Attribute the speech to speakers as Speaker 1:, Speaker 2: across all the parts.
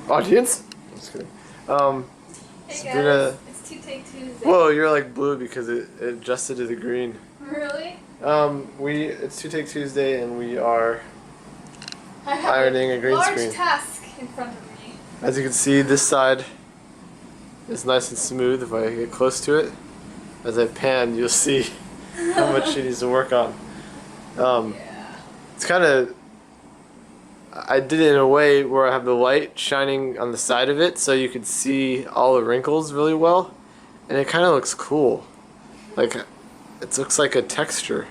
Speaker 1: Audience? Just kidding.
Speaker 2: Hey
Speaker 1: Sabrina.
Speaker 2: guys, it's Two Take Tuesday.
Speaker 1: Whoa, you're like blue because it adjusted to the green.
Speaker 2: Really?
Speaker 1: It's Two Take Tuesday and we are
Speaker 2: I have
Speaker 1: ironing a green
Speaker 2: large
Speaker 1: screen.
Speaker 2: task in front of me.
Speaker 1: As you can see, this side is nice and smooth. If I get close to it, as I pan, you'll see how much she needs to work on.
Speaker 2: Yeah.
Speaker 1: It's kind of, I did it in a way where I have the light shining on the side of it so you could see all the wrinkles really well, and it kind of looks cool. Like, it looks like a texture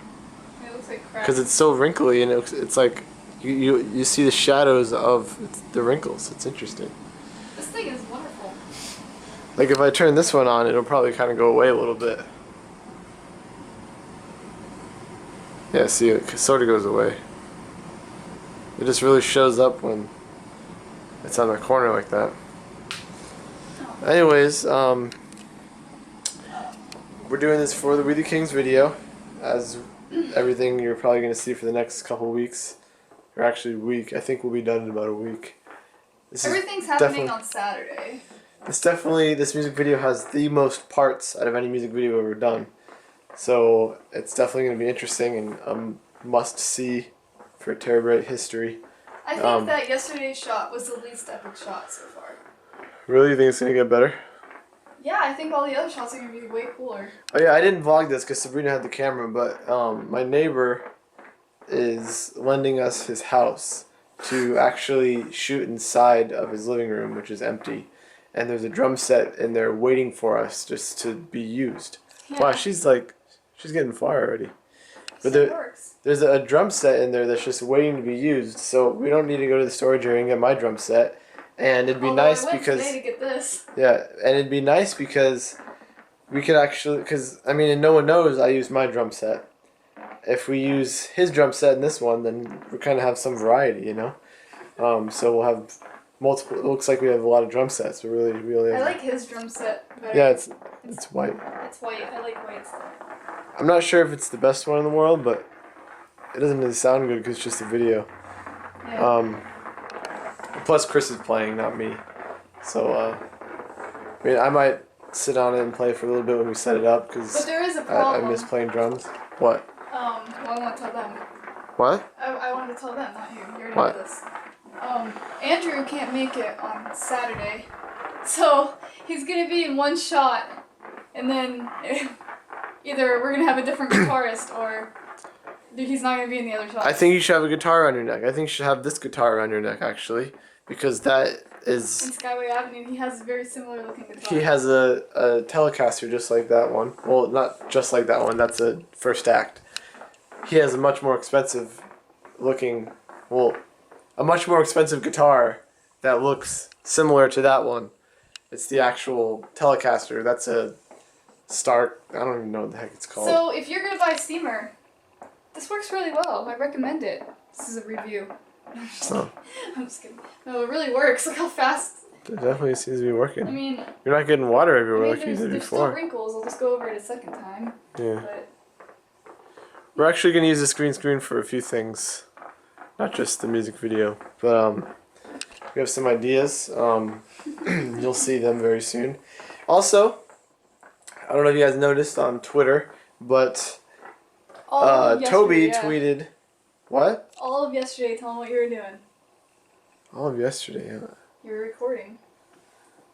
Speaker 2: It looks like crap.
Speaker 1: because it's so wrinkly, and it's like you see the shadows of the wrinkles. It's interesting.
Speaker 2: This thing is wonderful.
Speaker 1: Like if I turn this one on, it'll probably kind of go away a little bit. Yeah, see, it sort of goes away. It just really shows up when it's on the corner like that.
Speaker 2: Oh.
Speaker 1: Anyways, we're doing this for the We the Kings video, as everything you're probably going to see for the next couple weeks, or actually week. I think we'll be done in about a week.
Speaker 2: Everything's happening on Saturday.
Speaker 1: This music video has the most parts out of any music video we've ever done. So it's definitely going to be interesting and a must-see for Terror Bright history.
Speaker 2: I think that yesterday's shot was the least epic shot so far.
Speaker 1: Really? You think it's going to get better?
Speaker 2: Yeah, I think all the other shots are going to be way cooler.
Speaker 1: Oh yeah, I didn't vlog this because Sabrina had the camera, but my neighbor is lending us his house to actually shoot inside of his living room, which is empty. And there's a drum set in there waiting for us just to be used.
Speaker 2: Yeah.
Speaker 1: Wow, she's getting far already. But
Speaker 2: So it works.
Speaker 1: there's a drum set in there that's just waiting to be used, so we don't need to go to the storage area and get my drum set. And it'd be nice
Speaker 2: I went
Speaker 1: because
Speaker 2: today to get this.
Speaker 1: yeah, and it'd be nice because we could actually, because I mean, and no one knows I use my drum set. If we use his drum set in this one, then we kind of have some variety, you know. So we'll have multiple. It looks like we have a lot of drum sets. We really have.
Speaker 2: I like his drum set better.
Speaker 1: Yeah, it's white.
Speaker 2: It's white. I like white stuff.
Speaker 1: I'm not sure if it's the best one in the world, but it doesn't really sound good because it's just a video.
Speaker 2: Yeah.
Speaker 1: Plus, Chris is playing, not me. So, I mean, I might sit on it and play for a little bit when we set it up
Speaker 2: But
Speaker 1: because
Speaker 2: there is a
Speaker 1: I
Speaker 2: problem.
Speaker 1: miss playing drums. What?
Speaker 2: Well, I want to tell them.
Speaker 1: What?
Speaker 2: I wanted to tell them, not you. You already
Speaker 1: What?
Speaker 2: know this. Andrew can't make it on Saturday, so he's gonna be in one shot, and then either we're gonna have a different guitarist, or he's not gonna be in the other shot.
Speaker 1: I think you should have a guitar around your neck. I think you should have this guitar around your neck, actually, because that
Speaker 2: In
Speaker 1: is...
Speaker 2: Skyway Avenue, he has a very similar looking guitar.
Speaker 1: He has a Telecaster just like that one. Well, not just like that one. That's a first act. He has a much more expensive looking... Well, a much more expensive guitar that looks similar to that one. It's the actual Telecaster. That's a Stark... I don't even know what the heck it's called.
Speaker 2: So if you're gonna buy a steamer, this works really well. I recommend it. This is a review.
Speaker 1: Oh.
Speaker 2: I'm just kidding. No, it really works. Look how fast.
Speaker 1: It definitely seems to be working.
Speaker 2: I mean,
Speaker 1: You're not getting water everywhere like you
Speaker 2: there's,
Speaker 1: did
Speaker 2: there's still
Speaker 1: before.
Speaker 2: wrinkles. I'll just go over it a second time.
Speaker 1: Yeah.
Speaker 2: But
Speaker 1: We're actually going to use this green screen for a few things. Not just the music video. But we have some ideas. You'll see them very soon. Also, I don't know if you guys noticed on Twitter, but
Speaker 2: all of
Speaker 1: Toby
Speaker 2: yesterday,
Speaker 1: tweeted... What?
Speaker 2: all of yesterday, tell him what you were doing.
Speaker 1: All of yesterday, yeah.
Speaker 2: You were recording.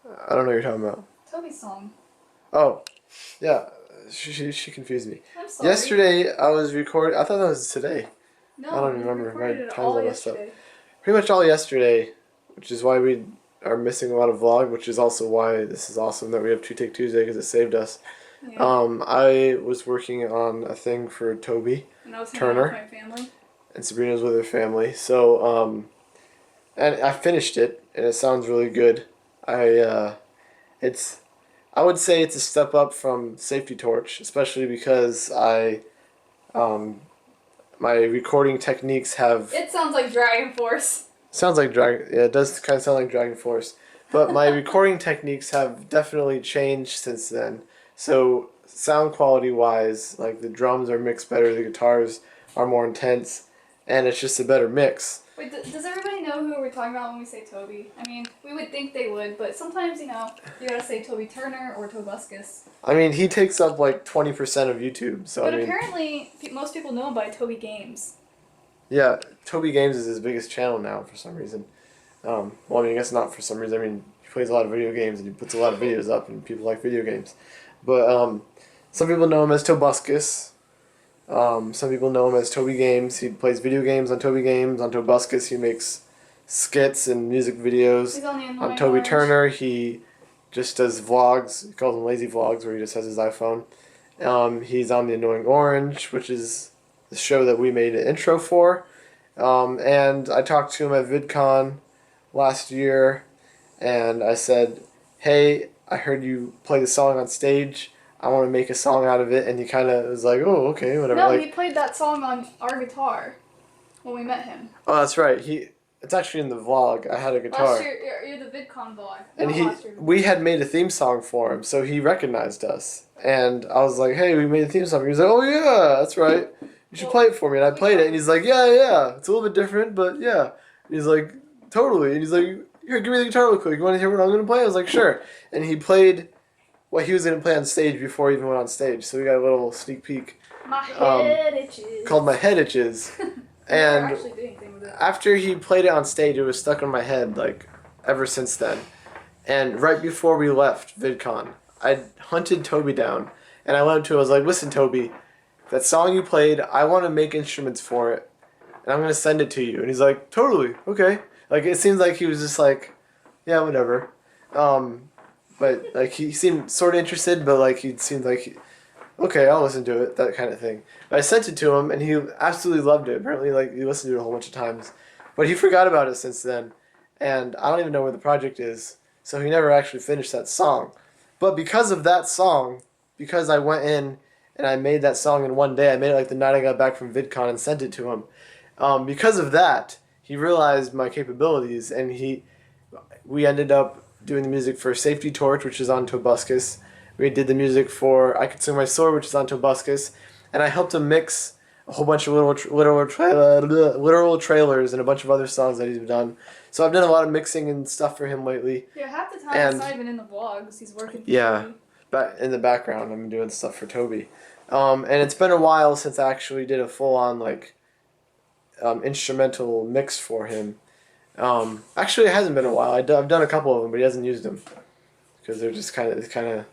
Speaker 1: I don't know what you're talking about.
Speaker 2: Toby's song.
Speaker 1: Oh, yeah. She confused me.
Speaker 2: I'm sorry.
Speaker 1: Yesterday, I was recording... I thought that was today.
Speaker 2: No,
Speaker 1: I don't
Speaker 2: you
Speaker 1: remember.
Speaker 2: recorded
Speaker 1: My
Speaker 2: it
Speaker 1: time's
Speaker 2: all
Speaker 1: all messed up.
Speaker 2: yesterday.
Speaker 1: Pretty much all yesterday, which is why we are missing a lot of vlog, which is also why this is awesome that we have Two Take Tuesday because it saved us.
Speaker 2: Yeah.
Speaker 1: I was working on a thing for Toby
Speaker 2: And I was hanging
Speaker 1: Turner.
Speaker 2: out with my family.
Speaker 1: and Sabrina was with her family. So, and I finished it, and it sounds really good. I would say it's a step up from Safety Torch, especially because my recording techniques have...
Speaker 2: It sounds like Dragon Force.
Speaker 1: Sounds like Dragon... Yeah, it does kind of sound like Dragon Force. But my recording techniques have definitely changed since then. So, sound quality-wise, like, the drums are mixed better, the guitars are more intense, and it's just a better mix.
Speaker 2: Wait, does everybody know who we're talking about when we say Toby? I mean, we would think they would, but sometimes, you gotta say Toby Turner or Tobuscus.
Speaker 1: I mean, he takes up like 20% of YouTube, so
Speaker 2: But
Speaker 1: I mean...
Speaker 2: apparently, most people know him by Toby Games.
Speaker 1: Yeah, Toby Games is his biggest channel now for some reason. Well, I mean, I guess not for some reason. I mean, he plays a lot of video games and he puts a lot of videos up, and people like video games. But some people know him as Tobuscus. Some people know him as Toby Games. He plays video games on Toby Games. On Tobuscus, he makes skits and music videos.
Speaker 2: He's on the
Speaker 1: On Toby
Speaker 2: Orange.
Speaker 1: Turner, he just does vlogs. He calls them lazy vlogs, where he just has his iPhone. He's on the Annoying Orange, which is the show that we made an intro for. And I talked to him at VidCon last year, and I said, hey, I heard you play the song on stage. I want to make a song out of it. And he kind of was like, oh, okay, whatever.
Speaker 2: No,
Speaker 1: like,
Speaker 2: he played that song on our guitar when we met him.
Speaker 1: oh, that's right. It's actually in the vlog. I had a guitar.
Speaker 2: Last year, you're the VidCon vlog.
Speaker 1: And
Speaker 2: Not last year.
Speaker 1: we had made a theme song for him, so he recognized us. And I was like, hey, we made a theme song. He was like, oh, yeah, that's right. You should play it for me. And I played it, and he's like, yeah. It's a little bit different, but yeah. And he's like, totally. And he's like, here, give me the guitar real quick. You want to hear what I'm going to play? I was like, sure. And he played what he was going to play on stage before he even went on stage. So we got a little sneak peek.
Speaker 2: My head itches.
Speaker 1: Called My Head Itches.
Speaker 2: And
Speaker 1: And
Speaker 2: actually did anything with it.
Speaker 1: after he played it on stage, it was stuck in my head, like, ever since then. And right before we left VidCon, I hunted Toby down, and I went up to him, I was like, listen, Toby, that song you played, I want to make instruments for it, and I'm going to send it to you. And he's like, totally, okay. Like, it seems like he was just like, yeah, whatever. But, like, he seemed sort of interested, but, like, he seemed like, okay, I'll listen to it, that kind of thing. But I sent it to him, and he absolutely loved it. Apparently, like, he listened to it a whole bunch of times. But he forgot about it since then, and I don't even know where the project is, so he never actually finished that song. But because of that song, because I went in and I made that song in one day, I made it like the night I got back from VidCon and sent it to him. Because of that, he realized my capabilities, and we ended up doing the music for Safety Torch, which is on Tobuscus. We did the music for I Could Swing My Sword, which is on Tobuscus, and I helped him mix a whole bunch of literal trailers and a bunch of other songs that he's done. So I've done a lot of mixing and stuff for him lately.
Speaker 2: Yeah, half the time
Speaker 1: And-
Speaker 2: it's not even in the vlogs. He's working for
Speaker 1: Yeah.
Speaker 2: Toby.
Speaker 1: But in the background, I'm doing stuff for Toby. And it's been a while since I actually did a full-on like instrumental mix for him. Actually, it hasn't been a while. I've done a couple of them, but he hasn't used them because they're just kind of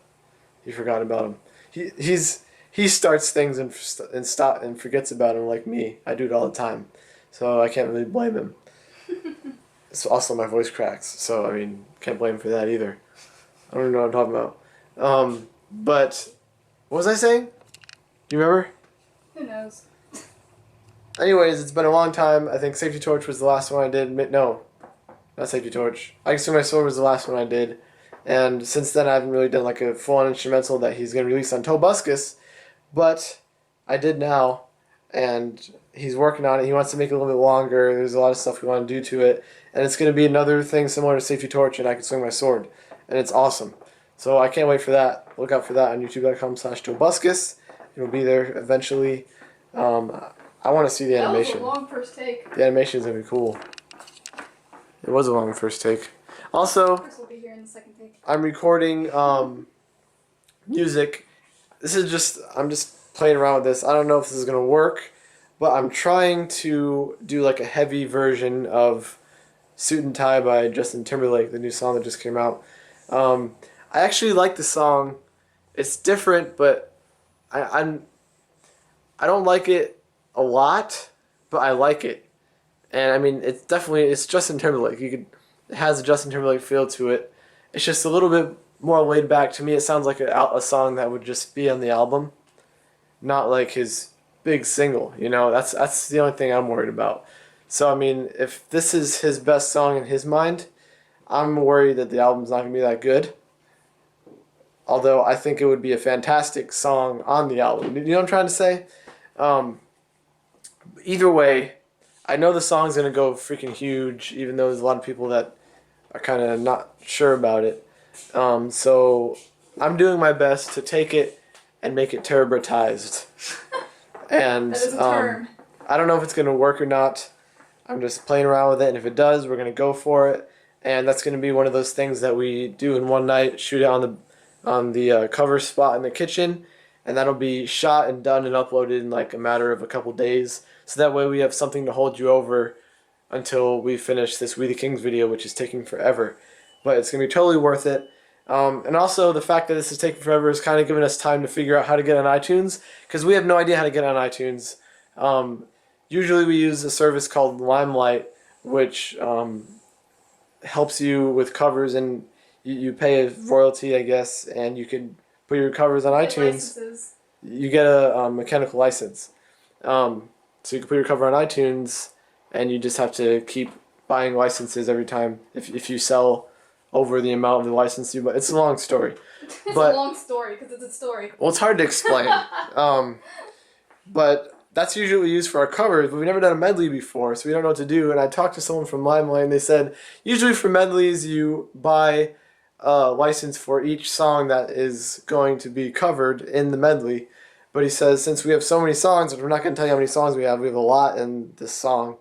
Speaker 1: he forgot about them. He starts things and stop and forgets about them like me. I do it all the time, so I can't really blame him. It's also my voice cracks, so I mean, can't blame him for that either. I don't even know what I'm talking about. But what was I saying? Do you remember?
Speaker 2: Who knows?
Speaker 1: Anyways, it's been a long time. I think Safety Torch was the last one I did. No, not Safety Torch. I Can Swing My Sword was the last one I did. And since then, I haven't really done like a full-on instrumental that he's going to release on Tobuscus. But I did now, and he's working on it. He wants to make it a little bit longer. There's a lot of stuff we want to do to it. And it's going to be another thing similar to Safety Torch and I Can Swing My Sword. And it's awesome. So I can't wait for that. Look out for that on youtube.com/Tobuscus. It'll be there eventually. I want to see the animation.
Speaker 2: That was a long first take.
Speaker 1: The animation is going to be cool. It was a long first take. Also,
Speaker 2: Chris will be here in the second take.
Speaker 1: I'm recording music. I'm just playing around with this. I don't know if this is going to work, but I'm trying to do like a heavy version of Suit and Tie by Justin Timberlake, the new song that just came out. I actually like the song. It's different, but I don't like it a lot, but I like it. And I mean, it's Justin Timberlake. It has a Justin Timberlake feel to it. It's just a little bit more laid back. To me, it sounds like a song that would just be on the album, not like his big single. You know, that's the only thing I'm worried about. So I mean, if this is his best song in his mind, I'm worried that the album's not gonna be that good. Although I think it would be a fantastic song on the album. You know what I'm trying to say? Either way, I know the song's gonna go freaking huge, even though there's a lot of people that are kind of not sure about it. So I'm doing my best to take it and make it Terebratized. And
Speaker 2: That is a term.
Speaker 1: I don't know if it's gonna work or not. I'm just playing around with it, and if it does, we're gonna go for it. And that's gonna be one of those things that we do in one night, shoot it on the cover spot in the kitchen, and that'll be shot and done and uploaded in like a matter of a couple days. So that way we have something to hold you over until we finish this We the Kings video, which is taking forever. But it's going to be totally worth it. And also the fact that this is taking forever is kind of giving us time to figure out how to get on iTunes, because we have no idea how to get on iTunes. Usually we use a service called Limelight, which helps you with covers, and you pay a royalty, I guess, and you can put your covers on iTunes.
Speaker 2: Licenses.
Speaker 1: You get a mechanical license. So you can put your cover on iTunes, and you just have to keep buying licenses every time if you sell over the amount of the license you buy. It's a long story.
Speaker 2: It's
Speaker 1: But
Speaker 2: a long story because it's a story.
Speaker 1: well, it's hard to explain. But that's usually what we use for our covers, but we've never done a medley before, so we don't know what to do. And I talked to someone from Limelight, and they said usually for medleys you buy a license for each song that is going to be covered in the medley. But he says since we have so many songs, we're not going to tell you how many songs we have a lot in this song.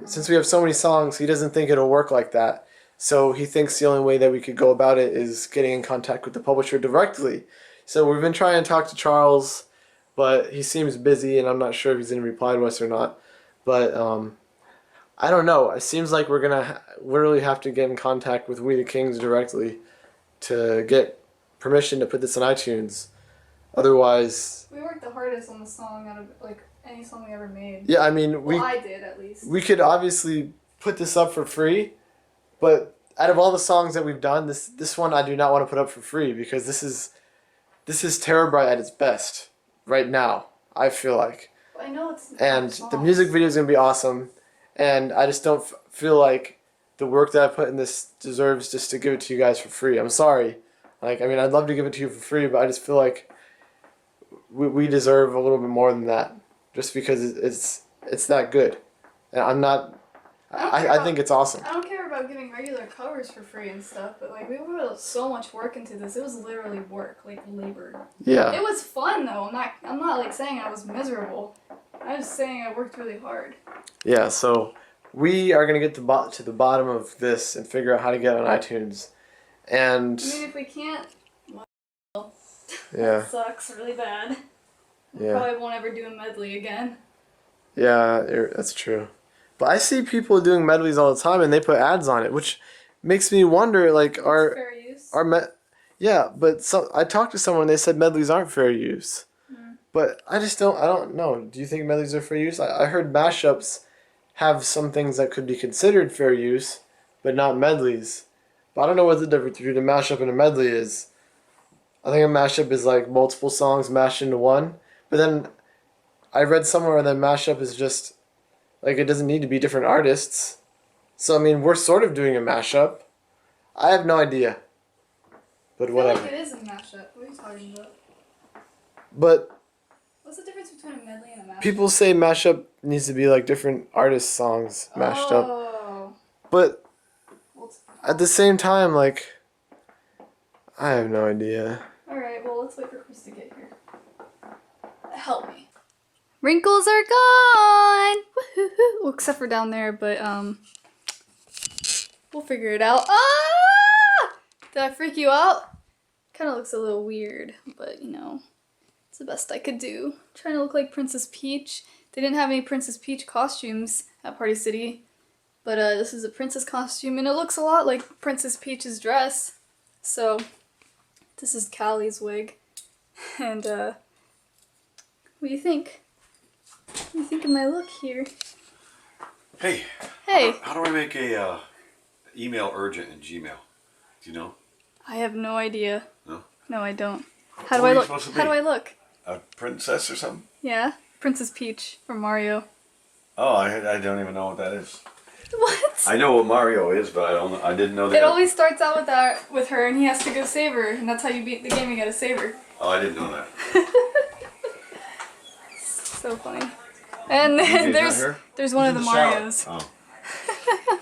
Speaker 1: Since we have so many songs, he doesn't think it'll work like that. So he thinks the only way that we could go about it is getting in contact with the publisher directly. So we've been trying to talk to Charles, but he seems busy, and I'm not sure if he's going to reply to us or not. But I don't know. It seems like we're going to literally have to get in contact with We the Kings directly to get permission to put this on iTunes. Otherwise...
Speaker 2: We worked the hardest on the song out of, like, any song we ever made.
Speaker 1: Yeah, I mean...
Speaker 2: Well, I did, at least.
Speaker 1: We could obviously put this up for free, but out of all the songs that we've done, this one I do not want to put up for free, because this is Terror Bright at its best right now, I feel like.
Speaker 2: I know it's...
Speaker 1: And the music video is going to be awesome, and I just don't feel like the work that I put in this deserves just to give it to you guys for free. I'm sorry. Like, I mean, I'd love to give it to you for free, but I just feel like we deserve a little bit more than that, just because it's that good. And I'm not... I think it's awesome.
Speaker 2: I don't care about giving regular covers for free and stuff, but like we put so much work into this. It was literally work, like labor.
Speaker 1: Yeah.
Speaker 2: It was fun though. I'm not like saying I was miserable. I was saying I worked really hard.
Speaker 1: Yeah. So we are gonna get to the bottom of this and figure out how to get on iTunes. And
Speaker 2: I mean, if we can't, well,
Speaker 1: yeah,
Speaker 2: that sucks really bad.
Speaker 1: Yeah.
Speaker 2: Probably won't ever do a medley again.
Speaker 1: Yeah, that's true. But I see people doing medleys all the time, and they put ads on it, which makes me wonder, like,
Speaker 2: Fair use.
Speaker 1: yeah, but I talked to someone, they said medleys aren't fair use.
Speaker 2: Mm.
Speaker 1: But I don't know. Do you think medleys are fair use? I heard mashups have some things that could be considered fair use, but not medleys. But I don't know what the difference between a mashup and a medley is. I think a mashup is like multiple songs mashed into one, but then I read somewhere that mashup is just... like, it doesn't need to be different artists. So, I mean, we're sort of doing a mashup. I have no idea. But whatever.
Speaker 2: I feel like it is a mashup. What are you talking about?
Speaker 1: But...
Speaker 2: what's the difference between a medley and a mashup?
Speaker 1: people say mashup needs to be, like, different artists' songs mashed up. But at the same time, like... I have no idea.
Speaker 2: Alright, well, let's wait for Chris to get here. Help me. Wrinkles are gone! Woo-hoo-hoo. Well, except for down there, but, we'll figure it out. Ah! Did I freak you out? Kind of looks a little weird, but, you know, it's the best I could do. Trying to look like Princess Peach. They didn't have any Princess Peach costumes at Party City, but, this is a princess costume, and it looks a lot like Princess Peach's dress. So, this is Callie's wig. And, what do you think? What do you think of my look here?
Speaker 3: Hey.
Speaker 2: Hey.
Speaker 3: How do I make a email urgent in Gmail? Do you know?
Speaker 2: I have no idea.
Speaker 3: No?
Speaker 2: No, I don't. How do
Speaker 3: What
Speaker 2: I
Speaker 3: are you
Speaker 2: look?
Speaker 3: supposed to
Speaker 2: How
Speaker 3: be?
Speaker 2: do I look?
Speaker 3: A princess or something?
Speaker 2: Yeah, Princess Peach from Mario.
Speaker 3: Oh, I don't even know what that is.
Speaker 2: What?
Speaker 3: I know what Mario is, but I didn't know that.
Speaker 2: It always starts out with her, and he has to go save her, and that's how you beat the game. You gotta save her.
Speaker 3: Oh, I didn't know that.
Speaker 2: So funny. And
Speaker 3: DJ's
Speaker 2: then
Speaker 3: not here?
Speaker 2: there's one of the
Speaker 3: He's in shower.
Speaker 2: Marios.
Speaker 3: Oh.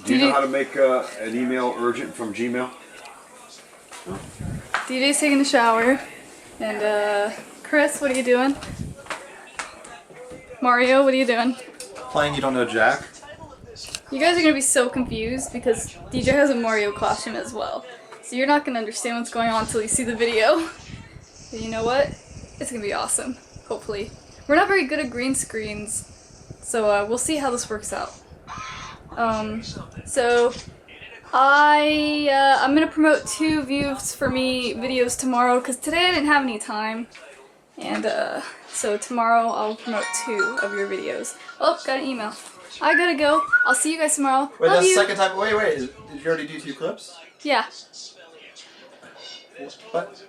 Speaker 3: Do you know how to make an email urgent from Gmail? No?
Speaker 2: DJ's taking a shower, and Chris, what are you doing? Mario, what are you doing?
Speaker 4: playing You Don't Know Jack?
Speaker 2: You guys are gonna be so confused because DJ has a Mario costume as well. So you're not gonna understand what's going on until you see the video. But you know what? It's gonna be awesome. Hopefully. We're not very good at green screens, so we'll see how this works out. So I'm gonna promote 2 views for me videos tomorrow because today I didn't have any time, and so tomorrow I'll promote 2 of your videos. Oh, got an email. I gotta go. I'll see you guys tomorrow.
Speaker 4: Wait,
Speaker 2: Love
Speaker 4: that's the
Speaker 2: you.
Speaker 4: second time. Wait. Did you already do 2 clips?
Speaker 2: Yeah.
Speaker 4: What?